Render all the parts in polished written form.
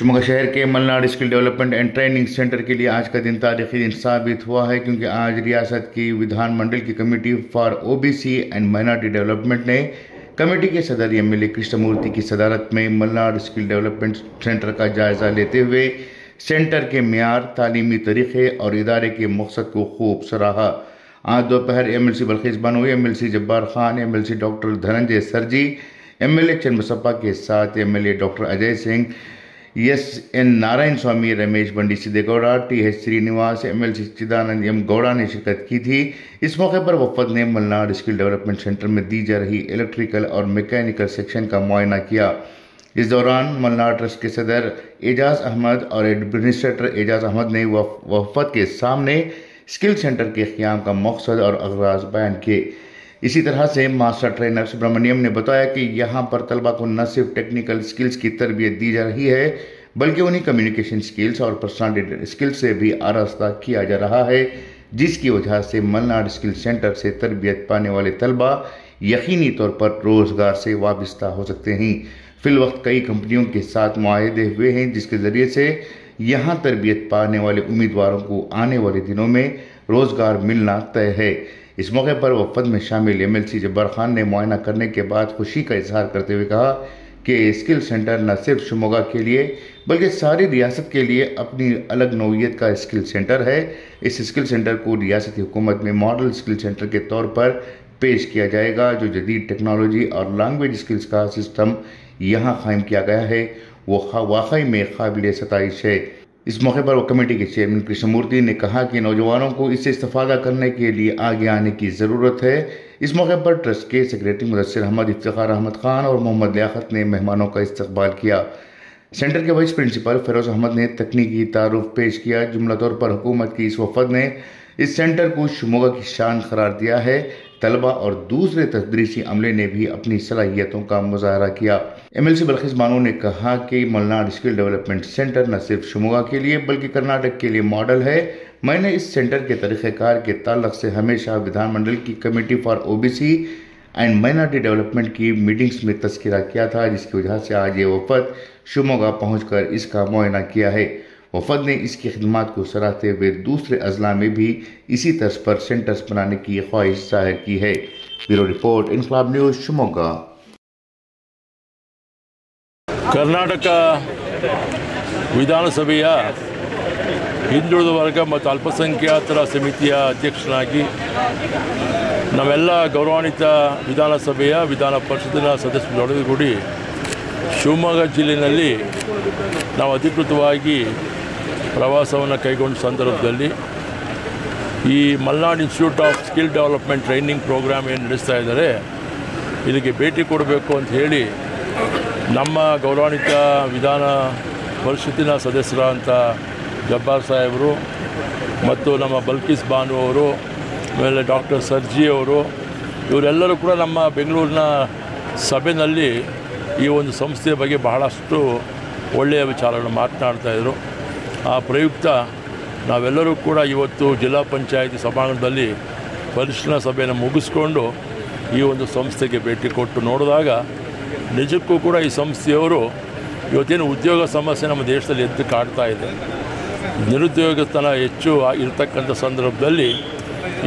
शिमोगा शहर के Malnad skill development and training centre के लिए आज का दिन तारीखी दिन साबित हुआ है, क्योंकि आज रियासत की विधानमंडल की committee for OBC and minority development ने कमेटी के सदर एमएलए कृष्णमूर्ति की सदारत में मलनाड स्किल डेवलपमेंट सेंटर का जायजा लेते हुए सेंटर के म्यार, तालीमी तरीक़े और इदारे के मकसद को खूब सराहा। आज दोपहर MLC Balkis Bano, MLC Jabbar Khan, MLC doctor Dhananjay Sarji, MLA Channabasappa के साथ MLA doctor Ajay Singh, S N. Narayan Swamy, Ramesh Bandi Siddegowda, T H. Srinivas, MLC Chidanand M Gowda ने शिरकत की थी। इस मौके पर वफद ने मलनाड स्किल डेवलपमेंट सेंटर में दी जा रही इलेक्ट्रिकल और मैकेनिकल सेक्शन का मुआयना किया। इस दौरान मलनाड ट्रस्ट के सदर एजाज अहमद और एडमिनिस्ट्रेटर एजाज अहमद ने वफद के सामने स्किल सेंटर के क़याम का मकसद और अगराज बयान किए। इसी तरह से मास्टर ट्रेनर सुब्रमण्यम ने बताया कि यहाँ पर तलबा को न सिर्फ टेक्निकल स्किल्स की तरबियत दी जा रही है, बल्कि उन्हें कम्युनिकेशन स्किल्स और पर्सनालिटी स्किल्स से भी आरास्ता किया जा रहा है, जिसकी वजह से मलनाड स्किल सेंटर से तरबियत पाने वाले तलबा यकीनी तौर पर रोज़गार से वाबस्ता हो सकते हैं। फिलवक्त कई कंपनियों के साथ मुआहदे हुए हैं, जिसके ज़रिए से यहाँ तरबियत पाने वाले उम्मीदवारों को आने वाले दिनों में रोज़गार मिलना तय है। इस मौके पर वफद में शामिल एमएलसी जब्बार खान ने मुआयना करने के बाद खुशी का इजहार करते हुए कहा कि स्किल सेंटर न सिर्फ शिमोगा के लिए बल्कि सारी रियासत के लिए अपनी अलग नौइयत का स्किल सेंटर है। इस स्किल सेंटर को रियासती हुकूमत में मॉडल स्किल सेंटर के तौर पर पेश किया जाएगा। जो जदीद टेक्नोलॉजी और लैंग्वेज स्किल्स का सिस्टम यहाँ कायम किया गया है, वो वाकई में काबिल सताइश है। इस मौके पर कमेटी के चेयरमैन कृष्णमूर्ति ने कहा कि नौजवानों को इससे इस्तेफादा करने के लिए आगे आने की ज़रूरत है। इस मौके पर ट्रस्ट के सेक्रेटरी मुदस्सिर अहमद, इफ्तिखार अहमद खान और मोहम्मद लियाकत ने मेहमानों का इस्तकबाल किया। सेंटर के वाइस प्रिंसिपल फिरोज अहमद ने तकनीकी तारुफ पेश किया। जुमला तौर पर हुकूमत की इस वफद ने इस सेंटर को शिमोगा की शान करार दिया है। तलबा और दूसरे तदरीसी अमले ने भी अपनी सलाहियतों का मुजाहरा किया। एमएलसी बल्किस बानो ने कहा कि मलनाड स्किल डेवलपमेंट सेंटर न सिर्फ शिमोगा के लिए बल्कि कर्नाटक के लिए मॉडल है। मैंने इस सेंटर के तरीक़ेकार के ताल्लुक से हमेशा विधानमंडल की committee for OBC and minority development की मीटिंग्स में तस्करा किया था, जिसकी वजह से आज ये वफद शिमोगा पहुँचकर इसका मुआयना किया है। वफद ने इसकी खिदमात को सराहते हुए दूसरे अजला में भी इसी तर्ज पर सेंटर्स बनाने की ख्वाहिश जाहिर की है। ब्यूरो रिपोर्ट, इनकलाब न्यूज़, शिमोगा। ಕರ್ನಾಟಕ ವಿಧಾನಸಭೆಯ ಹಿಂದುಳಿದ ವರ್ಗ ಮತ್ತು ಅಲ್ಪಸಂಖ್ಯಾತರ ಸಮಿತಿಯ ಅಧ್ಯಕ್ಷನಾಗಿ ನಾವೆಲ್ಲ ಗೌರವಾನ್ವಿತ ವಿಧಾನಸಭೆಯ ವಿಧಾನ ಪರಿಷತ್ತಿನ ಸದಸ್ಯರೊಡಗೂಡಿ ಶಿವಮೊಗ್ಗ ಜಿಲ್ಲೆಯಲ್ಲಿ ನಾವು ಅಧಿಕೃತವಾಗಿ ಪ್ರವಾಸವನ್ನು ಕೈಗೊಂಡ ಸಂದರ್ಭದಲ್ಲಿ ಈ Malnad institute of skill development training programme ಏನು ನಡೆಸ್ತಾ ಇದ್ದಾರೆ, ಇದಕ್ಕೆ ಭೇಟಿ ಕೊಡಬೇಕು ಅಂತ ಹೇಳಿ ನಮ್ಮ ಗೌರವಾನ್ವಿತ ವಿಧಾನ ಪರಿಷತ್ತಿನ ಸದಸ್ಯರಾದಂಥ ಜಬ್ಬಾರ್ ಸಾಹೇಬರು ಮತ್ತು ನಮ್ಮ ಬಲ್ಕಿಸ್ ಬಾನು ಅವರು, ಆಮೇಲೆ ಡಾಕ್ಟರ್ ಸರ್ಜಿ ಅವರು, ಇವರೆಲ್ಲರೂ ಕೂಡ ನಮ್ಮ ಬೆಂಗಳೂರಿನ ಸಭೆಯಲ್ಲಿ ಈ ಒಂದು ಸಂಸ್ಥೆಯ ಬಗ್ಗೆ ಬಹಳಷ್ಟು ಒಳ್ಳೆಯ ವಿಚಾರಗಳನ್ನು ಮಾತನಾಡ್ತಾಯಿದ್ರು. ಆ ಪ್ರಯುಕ್ತ ನಾವೆಲ್ಲರೂ ಕೂಡ ಇವತ್ತು ಜಿಲ್ಲಾ ಪಂಚಾಯತಿ ಸಭಾಂಗಣದಲ್ಲಿ ಪರಿಶೀಲನಾ ಸಭೆಯನ್ನು ಮುಗಿಸ್ಕೊಂಡು ಈ ಒಂದು ಸಂಸ್ಥೆಗೆ ಭೇಟಿ ಕೊಟ್ಟು ನೋಡಿದಾಗ ನಿಜಕ್ಕೂ ಕೂಡ ಈ ಸಂಸ್ಥೆಯವರು ಇವತ್ತೇನು ಉದ್ಯೋಗ ಸಮಸ್ಯೆ ನಮ್ಮ ದೇಶದಲ್ಲಿ ಎದ್ದು ಕಾಡ್ತಾ ಇದೆ, ನಿರುದ್ಯೋಗತನ ಹೆಚ್ಚು ಇರತಕ್ಕಂಥ ಸಂದರ್ಭದಲ್ಲಿ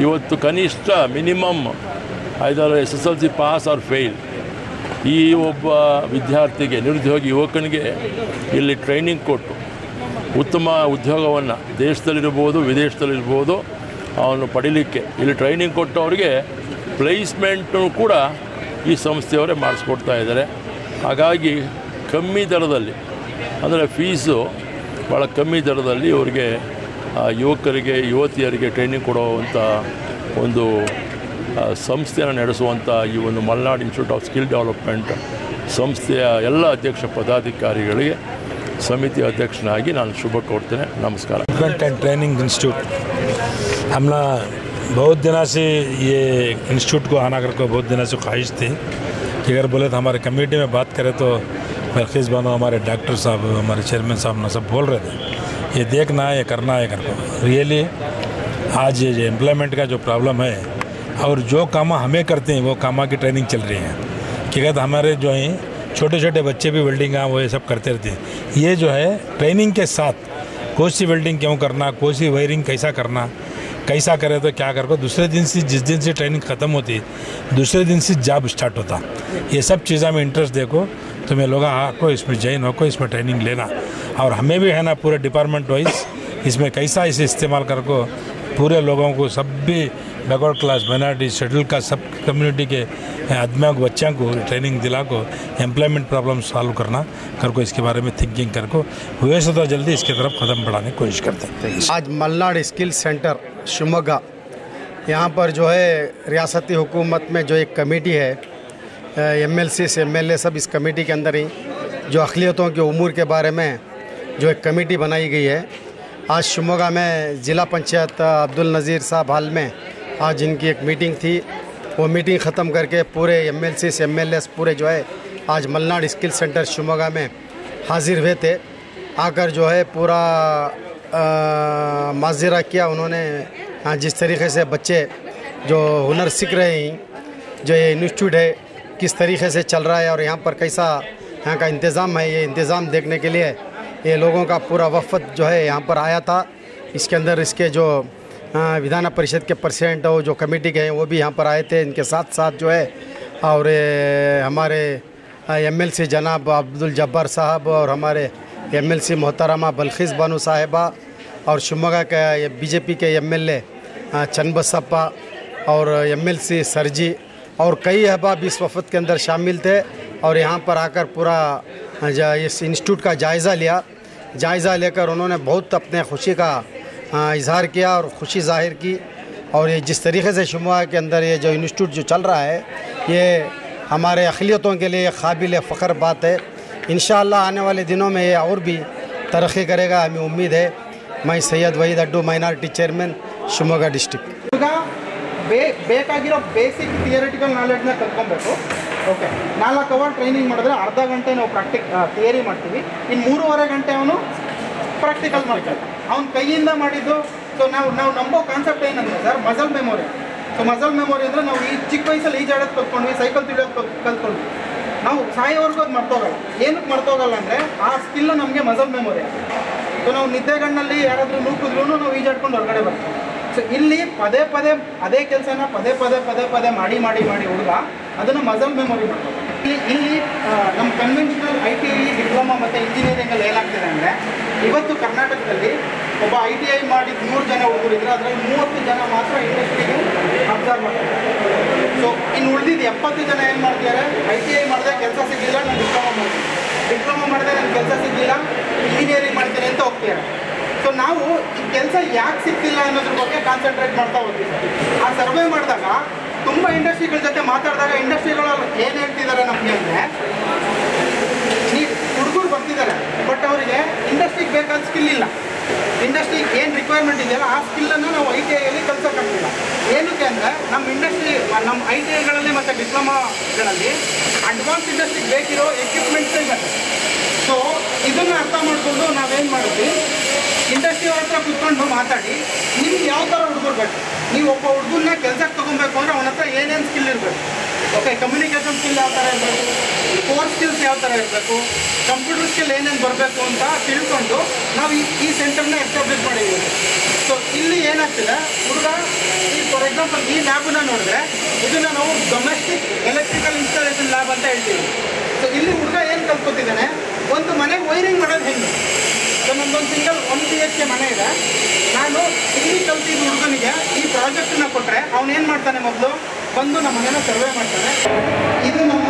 ಇವತ್ತು ಕನಿಷ್ಠ ಮಿನಿಮಮ್ ಐದಾರು SSLC ಪಾಸ್ ಆರ್ ಫೇಲ್ ಈ ಒಬ್ಬ ವಿದ್ಯಾರ್ಥಿಗೆ, ನಿರುದ್ಯೋಗಿ ಯುವಕನಿಗೆ ಇಲ್ಲಿ ಟ್ರೈನಿಂಗ್ ಕೊಟ್ಟು ಉತ್ತಮ ಉದ್ಯೋಗವನ್ನು ದೇಶದಲ್ಲಿರ್ಬೋದು ವಿದೇಶದಲ್ಲಿರ್ಬೋದು ಅವನು ಪಡೀಲಿಕ್ಕೆ ಇಲ್ಲಿ ಟ್ರೈನಿಂಗ್ ಕೊಟ್ಟು ಅವರಿಗೆ ಪ್ಲೇಸ್ಮೆಂಟು ಕೂಡ ಈ ಸಂಸ್ಥೆಯವರೇ ಮಾಡಿಸ್ಕೊಡ್ತಾ ಇದ್ದಾರೆ. ಹಾಗಾಗಿ ಕಮ್ಮಿ ದರದಲ್ಲಿ, ಅಂದರೆ ಫೀಸು ಭಾಳ ಕಮ್ಮಿ ದರದಲ್ಲಿ ಇವರಿಗೆ ಯುವಕರಿಗೆ ಯುವತಿಯರಿಗೆ ಟ್ರೈನಿಂಗ್ ಕೊಡುವಂಥ ಒಂದು ಸಂಸ್ಥೆಯನ್ನು ನಡೆಸುವಂಥ ಈ ಒಂದು Malnad institute of skill development ಸಂಸ್ಥೆಯ ಎಲ್ಲ ಅಧ್ಯಕ್ಷ ಪದಾಧಿಕಾರಿಗಳಿಗೆ समिति अध्यक्षनागी ನಾನು ಶುಭ ಕೋರ್ತೇನೆ. ನಮಸ್ಕಾರ. डेवलपमेंट एंड ट्रेनिंग इंस्टीट्यूट हम बहुत दिनों से ये इंस्टीट्यूट को आना करके बहुत दिनों से ख्वाहिश थी कि अगर बोले तो हमारे कमेटी में बात करें तो बल्किस बानो, हमारे डॉक्टर साहब, हमारे चेयरमैन साहब ना सब बोल रहे थे ये देखना है, ये करना है करके। रियली आज ये एम्प्लॉयमेंट का जो प्रॉब्लम है और जो काम हमें करते हैं वो कामा की ट्रेनिंग चल रही है कि हमारे जो हैं छोटे छोटे बच्चे भी वेल्डिंग वो ये सब करते रहते हैं। ये जो है ट्रेनिंग के साथ कौन सी वेल्डिंग क्यों करना, कौन सी वायरिंग कैसा करना, कैसा करे तो क्या कर को, दूसरे दिन से जिस दिन से ट्रेनिंग ख़त्म होती दूसरे दिन से जॉब स्टार्ट होता। ये सब चीज़ों में इंटरेस्ट देखो तो मैं लोग आपको इसमें जॉइन हो, इसमें ट्रेनिंग लेना, और हमें भी है ना पूरे डिपार्टमेंट वाइज इसमें कैसा इसे इस्तेमाल कर को पूरे लोगों को, सब भी बैकवर्ड क्लास माइनॉरिटी शेड्यूल का सब कम्युनिटी के आदमियों को, बच्चों को ट्रेनिंग दिला को एम्प्लॉयमेंट प्रॉब्लम सॉल्व करना कर को, इसके बारे में थिंकिंग कर को हुए से तो जल्दी इसकी तरफ कदम बढ़ाने की कोशिश करते हैं। आज मलनाड स्किल सेंटर शिवमोगा, यहाँ पर जो है रियासती हुकूमत में जो एक कमेटी है, MLC से MLA सब इस कमेटी के अंदर ही जो अक़लियतों के उमूर के बारे में जो एक कमेटी बनाई गई है। आज शिवमोगा में ज़िला पंचायत अब्दुल नज़ीर साहब हाल में आज इनकी एक मीटिंग थी। वो मीटिंग ख़त्म करके पूरे MLC से MLAs पूरे जो है आज मलनाड स्किल सेंटर शिवमोगा में हाजिर हुए थे। आकर जो है पूरा माजरा किया उन्होंने। जिस तरीके से बच्चे जो हुनर सीख रहे हैं, जो ये इंस्टीट्यूट है किस तरीके से चल रहा है और यहाँ पर कैसा यहाँ का इंतज़ाम है, ये इंतज़ाम देखने के लिए ये लोगों का पूरा वफ़द जो है यहाँ पर आया था। इसके अंदर इसके जो विधान परिषद के प्रेसिडेंट हो, जो कमेटी के हैं, वो भी यहाँ पर आए थे। इनके साथ साथ जो है और हमारे MLC जनाब अब्दुल जब्बार साहब और हमारे MLC मोहतरमा बल्खीस बानू साहिबा और शिवमोगा के BJP के MLA चन्नबसप्पा और MLC सरजी और कई अहबाब इस वफ़द के अंदर शामिल थे। और यहाँ पर आकर पूरा इस इंस्टीट्यूट का जायज़ा लेकर उन्होंने बहुत अपने खुशी का इजहार किया और खुशी जाहिर की। और ये जिस तरीके से शिवमोगा के अंदर ये जो इंस्टीट्यूट जो चल रहा है, ये हमारे अक़लियतों के लिए काबिल फ़ख्र बात है। इंशाअल्लाह आने वाले दिनों में ये और भी तरक्की करेगा, हमें उम्मीद है। मैं Syed Waheed Addu, minority chairman, Shivamogga district. ಬೇಕಾಗಿರೋ ಬೇಸಿಕ್ ಥಿಯರಿಟಿಕಲ್ ನಾಲೆಡ್ಜ್ನ ಕಲ್ತ್ಕೊಬೇಕು. ಓಕೆ, 4 ಅವರ್ ಟ್ರೈನಿಂಗ್ ಮಾಡಿದ್ರೆ ಅರ್ಧ ಗಂಟೆ ನಾವು ಥಿಯರಿ ಮಾಡ್ತೀವಿ, ಇನ್ನು 3.5 ಗಂಟೆ ಅವನು ಪ್ರಾಕ್ಟಿಕಲ್ ಮಾಡ್ತಾರೆ. ಅವ್ನ ಕೈಯಿಂದ ಮಾಡಿದ್ದು. ಸೊ ನಾವು ನಂಬೋ ಕಾನ್ಸೆಪ್ಟ್ ಏನಂದರೆ sir, muscle memory. So muscle memory ಅಂದರೆ ನಾವು ಈ ಚಿಕ್ಕ ವಯಸ್ಸಲ್ಲಿ ಈಜಾಡೋದು ಕಲ್ತ್ಕೊಂಡ್ವಿ, ಸೈಕಲ್ ತುಳಿಯೋದು ಕಲ್ತ್ಕೊಂಡ್ವಿ, ನಾವು ಸಾಯೋವರೆಗೂ ಅದು ಮರ್ತೋಗಲ್ಲ. ಏನಕ್ಕೆ ಮರ್ತೋಗಲ್ಲ ಅಂದರೆ ಆ ಸ್ಕಿಲ್ಲು ನಮಗೆ ಮಸಲ್ ಮೆಮೊರಿ. ಸೊ ನಾವು ನಿದ್ದೆಗಣ್ಣಲ್ಲಿ ಯಾರಾದರೂ ನೂಕಿದ್ರೂ ನಾವು ಈಜಾಡ್ಕೊಂಡು ಹೊರಗಡೆ ಬರ್ತೀವಿ. ಸೊ ಇಲ್ಲಿ ಪದೇ ಪದೇ ಅದೇ ಕೆಲಸನ ಪದೇ ಪದೇ ಮಾಡಿ ಹುಡುಗ ಅದನ್ನು ಮಸಲ್ ಮೆಮೊರಿ ಮಾಡ್ತಾರೆ. ಇಲ್ಲಿ ನಮ್ಮ ಕನ್ವೆನ್ಷನಲ್ ITI ಡಿಪ್ಲೊಮಾ ಮತ್ತು ಇಂಜಿನಿಯರಿಂಗಲ್ಲಿ ಏನಾಗ್ತಿದೆ ಅಂದರೆ, ಇವತ್ತು ಕರ್ನಾಟಕದಲ್ಲಿ ಒಬ್ಬ ITI ಮಾಡಿದ 100 ಜನ ಹುಡುಗರಿದ್ರೆ ಅದರಲ್ಲಿ 30 ಜನ ಮಾತ್ರ ಇಂಡಸ್ಟ್ರಿಗೆ ಅಬ್ಸರ್ವ್ ಮಾಡ್ತಾರೆ. ಸೊ ಇನ್ನು ಉಳಿದಿದ್ದು 70 ಜನ ಏನು ಮಾಡ್ತಿದ್ದಾರೆ, ITI ಮಾಡಿದೆ ಕೆಲಸ ಸಿಗಲಿಲ್ಲ, ನಾನು ಡಿಪ್ಲೊಮಾ ಮಾಡಿದೆ ನನಗೆ ಕೆಲಸ ಸಿಗಲಿಲ್ಲ, ಇಂಜಿನಿಯರಿಂಗ್ ಮಾಡ್ತೇನೆ ಅಂತ ಹೋಗ್ತಿದ್ದಾರೆ. ಸೊ ನಾವು ಈ ಕೆಲಸ ಯಾಕೆ ಸಿಗ್ತಿಲ್ಲ ಅನ್ನೋದ್ರ ಬಗ್ಗೆ ಕಾನ್ಸಂಟ್ರೇಟ್ ಮಾಡ್ತಾ ಹೋಗ್ತೀವಿ. ಆ ಸರ್ವೆ ಮಾಡಿದಾಗ ತುಂಬ ಇಂಡಸ್ಟ್ರಿಗಳ ಜೊತೆ ಮಾತಾಡಿದಾಗ ಇಂಡಸ್ಟ್ರಿಗಳಲ್ಲಿ ಏನು ಹೇಳ್ತಿದ್ದಾರೆ ನಮಗೆ ಅಂದರೆ, ಹುಡುಗರು ಬರ್ತಿದ್ದಾರೆ ಬಟ್ ಅವರಿಗೆ ಇಂಡಸ್ಟ್ರಿಗೆ ಬೇಕಾದ ಸ್ಕಿಲ್ ಇಲ್ಲ. ಇಂಡಸ್ಟ್ರಿಗೆ ಏನು ರಿಕ್ವೈರ್ಮೆಂಟ್ ಇದೆಯಲ್ಲ ಆ ಸ್ಕಿಲ್ಲನ್ನು ನಾವು ITIಯಲ್ಲಿ ಕಲ್ಸೋಕ್ಕಾಗ್ತಿಲ್ಲ. ಏನಕ್ಕೆ ಅಂದರೆ ನಮ್ಮ ITIಗಳಲ್ಲಿ ಮತ್ತು ಡಿಪ್ಲೊಮಾಗಳಲ್ಲಿ ಅಡ್ವಾನ್ಸ್ ಇಂಡಸ್ಟ್ರಿಗೆ ಬೇಕಿರೋ ಎಕ್ವಿಪ್ಮೆಂಟ್ಸೇ ಇದೆ. ಸೊ ಇದನ್ನು ಅರ್ಥ ಮಾಡಿಕೊಂಡು ನಾವೇನು ಮಾಡಿದ್ವಿ, ಇಂಡಸ್ಟ್ರಿ ಅವ್ರ ಹತ್ರ ಕುತ್ಕೊಂಡು ಮಾತಾಡಿ, ನಿಮ್ಗೆ ಯಾವ ಥರ ಹುಡುಗರು ಬೇಕು, ನೀವು ಒಬ್ಬ ಹುಡುಗನ್ನ ಕೆಲಸಕ್ಕೆ ತೊಗೊಬೇಕು ಅಂದರೆ ಅವನ ಹತ್ರ ಏನೇನು ಸ್ಕಿಲ್ ಇರಬೇಕು. ಓಕೆ, ಕಮ್ಯುನಿಕೇಷನ್ ಸ್ಕಿಲ್ ಯಾವ ಥರ ಇರಬೇಕು, ಕೋರ್ ಸ್ಕಿಲ್ಸ್ ಯಾವ ಥರ ಇರಬೇಕು, ಕಂಪ್ಯೂಟರ್ ಸ್ಕಿಲ್ ಏನೇನು ಬರಬೇಕು ಅಂತ ತಿಳ್ಕೊಂಡು ನಾವು ಈ ಸೆಂಟರ್ನ ಎಸ್ಟಾಬ್ಲಿಷ್ ಮಾಡಿದ್ದೀವಿ. ಸೊ ಇಲ್ಲಿ ಏನಾಗ್ತಿದೆ, ಹುಡುಗ ಫಾರ್ ಎಕ್ಸಾಂಪಲ್ ಈ ಲ್ಯಾಬನ್ನ ನೋಡಿದ್ರೆ ಇದನ್ನು ನಾವು ಡೊಮೆಸ್ಟಿಕ್ ಎಲೆಕ್ಟ್ರಿಕಲ್ ಇನ್ಸ್ಟಾಲೇಷನ್ ಲ್ಯಾಬ್ ಅಂತ ಹೇಳ್ತೀವಿ. ಸೊ ಇಲ್ಲಿ ಹುಡುಗ ಏನು ಕಲ್ತ್ಕೊತಿದ್ದಾನೆ, ಒಂದು ಮನೆಗೆ ವೈರಿಂಗ್ ಮಾಡೋದು ಹೆಂಗೆ. ಸೊ ನಮ್ಮದೊಂದು ಸಿಂಗಲ್ 1 BHK ಮನೆ ಇದೆ. ನಾನು ಇಲ್ಲಿ ಕಲ್ತಿದ್ದ ಹುಡುಗನಿಗೆ ಈ ಪ್ರಾಜೆಕ್ಟನ್ನ ಕೊಟ್ಟರೆ ಅವನೇನು ಮಾಡ್ತಾನೆ, ಮೊದಲು ಬಂದು ನಮ್ಮ ಮನೇನ ಸರ್ವೆ ಮಾಡ್ತಾನೆ. ಇದು ನಮ್ಮ